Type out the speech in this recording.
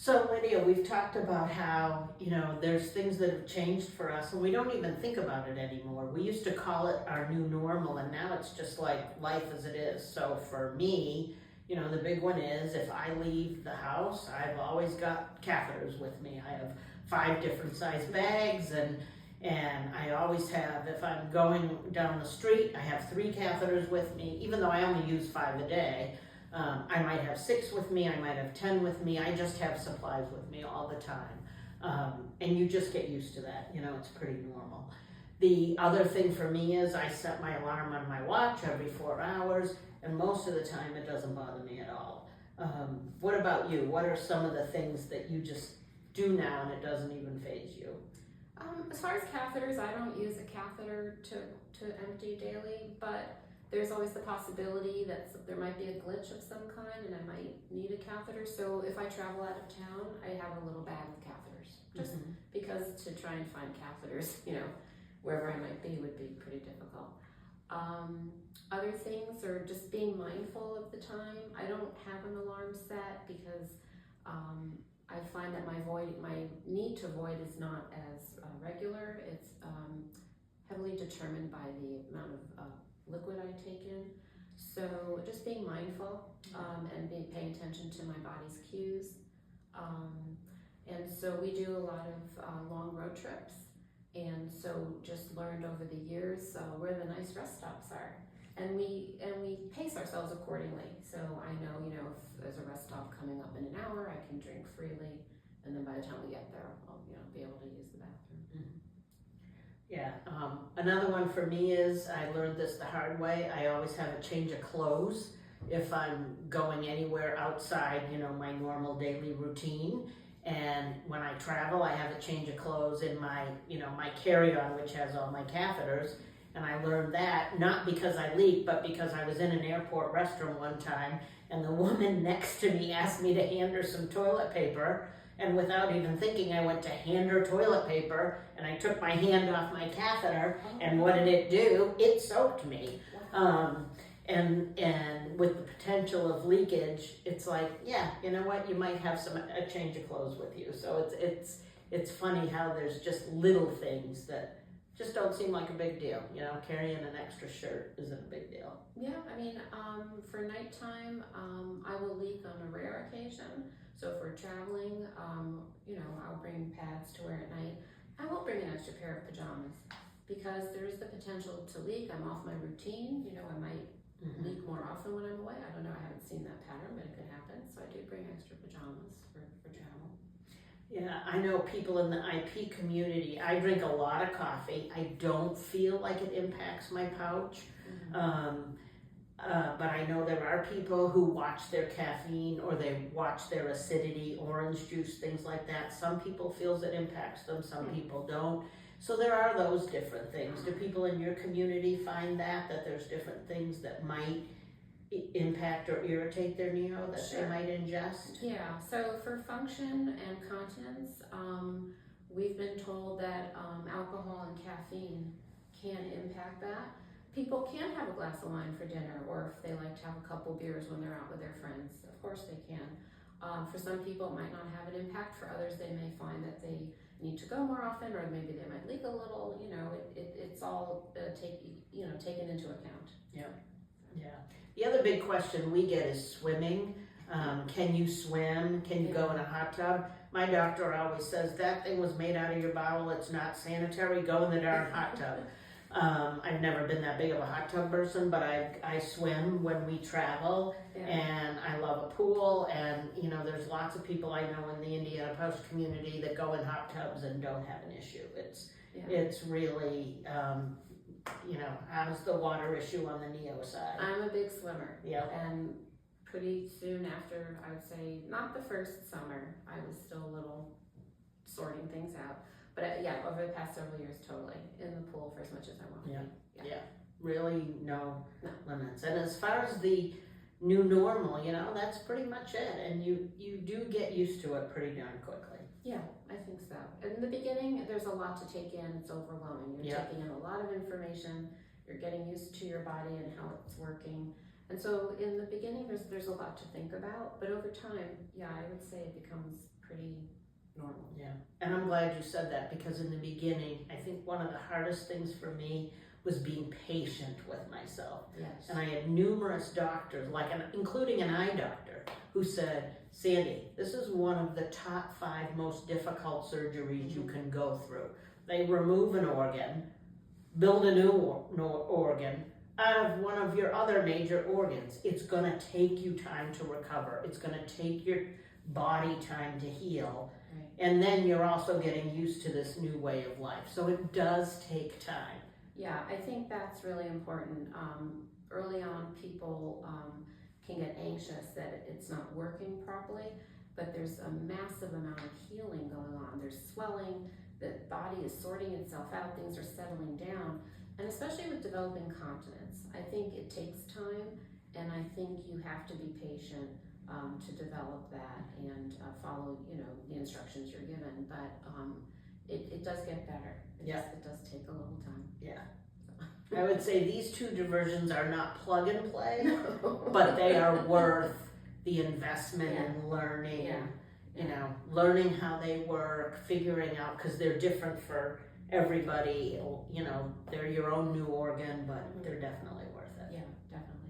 So Lydia, we've talked about how, there's things that have changed for us and we don't even think about it anymore. We used to call it our new normal and now it's just like life as it is. So for me, the big one is if I leave the house, I've always got catheters with me. I have 5 different size bags and I always have, if I'm going down the street, I have 3 catheters with me, even though I only use 5 a day. I might have 6 with me, I might have 10 with me, I just have supplies with me all the time. And you just get used to that, it's pretty normal. The other thing for me is I set my alarm on my watch every 4 hours, and most of the time it doesn't bother me at all. What about you? What are some of the things that you just do now and it doesn't even faze you? As far as catheters, I don't use a catheter to empty daily, but there's always the possibility that there might be a glitch of some kind and I might need a catheter. So if I travel out of town, I have a little bag of catheters, just because to try and find catheters, wherever I might be would be pretty difficult. Other things are just being mindful of the time. I don't have an alarm set because I find that my need to void is not as regular. It's heavily determined by the amount of liquid I take in. So just being mindful and paying attention to my body's cues. And so we do a lot of long road trips. And so just learned over the years where the nice rest stops are. And we pace ourselves accordingly. So I know, if there's a rest stop coming up in an hour, I can drink freely. And then by the time we get there, I'll be able to use the bathroom. Yeah, another one for me is, I learned this the hard way, I always have a change of clothes if I'm going anywhere outside, my normal daily routine. And when I travel, I have a change of clothes in my, my carry-on, which has all my catheters. And I learned that, not because I leak, but because I was in an airport restroom one time, and the woman next to me asked me to hand her some toilet paper. And without even thinking, I went to hand her toilet paper, and I took my hand off my catheter, and what did it do? It soaked me. And with the potential of leakage, it's like, yeah, you know what? You might have a change of clothes with you. So it's funny how there's just little things that just don't seem like a big deal. Carrying an extra shirt isn't a big deal. Yeah, for nighttime, I will leak on a rare occasion. So if we're traveling, I'll bring pads to wear at night. I won't bring an extra pair of pajamas because there is the potential to leak. I'm off my routine. I might leak more often when I'm away. I don't know. I haven't seen that pattern, but it could happen. So I do bring extra pajamas for travel. Yeah, I know people in the IP community. I drink a lot of coffee. I don't feel like it impacts my pouch. But I know there are people who watch their caffeine or they watch their acidity, orange juice, things like that. Some people feels it impacts them, some people don't. So there are those different things. Do people in your community find that there's different things that might impact or irritate their neo that they might ingest? Yeah, so for function and continence, we've been told that alcohol and caffeine can impact that. People can have a glass of wine for dinner, or if they like to have a couple beers when they're out with their friends, of course they can. For some people, it might not have an impact. For others, they may find that they need to go more often, or maybe they might leak a little. It's all taken into account. Yeah. The other big question we get is swimming. Can you swim? Can you go in a hot tub? My doctor always says that thing was made out of your bowel. It's not sanitary. Go in the darn hot tub. I've never been that big of a hot tub person, but I swim when we travel, and I love a pool, and there's lots of people I know in the Indiana Post community that go in hot tubs and don't have an issue. It's really, how's the water issue on the neo side? I'm a big swimmer. Yeah. And pretty soon after, I would say, not the first summer, I was still a little sorting things out. But over the past several years, totally in the pool for as much as I want. Yeah. Really no limits. And as far as the new normal, that's pretty much it. And you do get used to it pretty darn quickly. Yeah, I think so. In the beginning, there's a lot to take in. It's overwhelming. You're taking in a lot of information. You're getting used to your body and how it's working. And so in the beginning, there's a lot to think about. But over time, I would say it becomes pretty normal. And I'm glad you said that, because in the beginning, I think one of the hardest things for me was being patient with myself. Yes. And I had numerous doctors, including an eye doctor, who said, Sandy, this is one of the top 5 most difficult surgeries you can go through. They remove an organ, build a new organ out of one of your other major organs. It's gonna take you time to recover. It's gonna take your body time to heal. Right. And then you're also getting used to this new way of life. So it does take time. Yeah, I think that's really important. Early on, people can get anxious that it's not working properly, but there's a massive amount of healing going on. There's swelling, the body is sorting itself out, things are settling down, and especially with developing continence, I think it takes time, and I think you have to be patient to develop that and follow, the instructions you're given. But it does get better. It does take a little time. Yeah. I would say these 2 diversions are not plug and play, but they are worth the investment in learning, learning how they work, figuring out, because they're different for everybody, they're your own new organ, but they're definitely worth it. Yeah, definitely.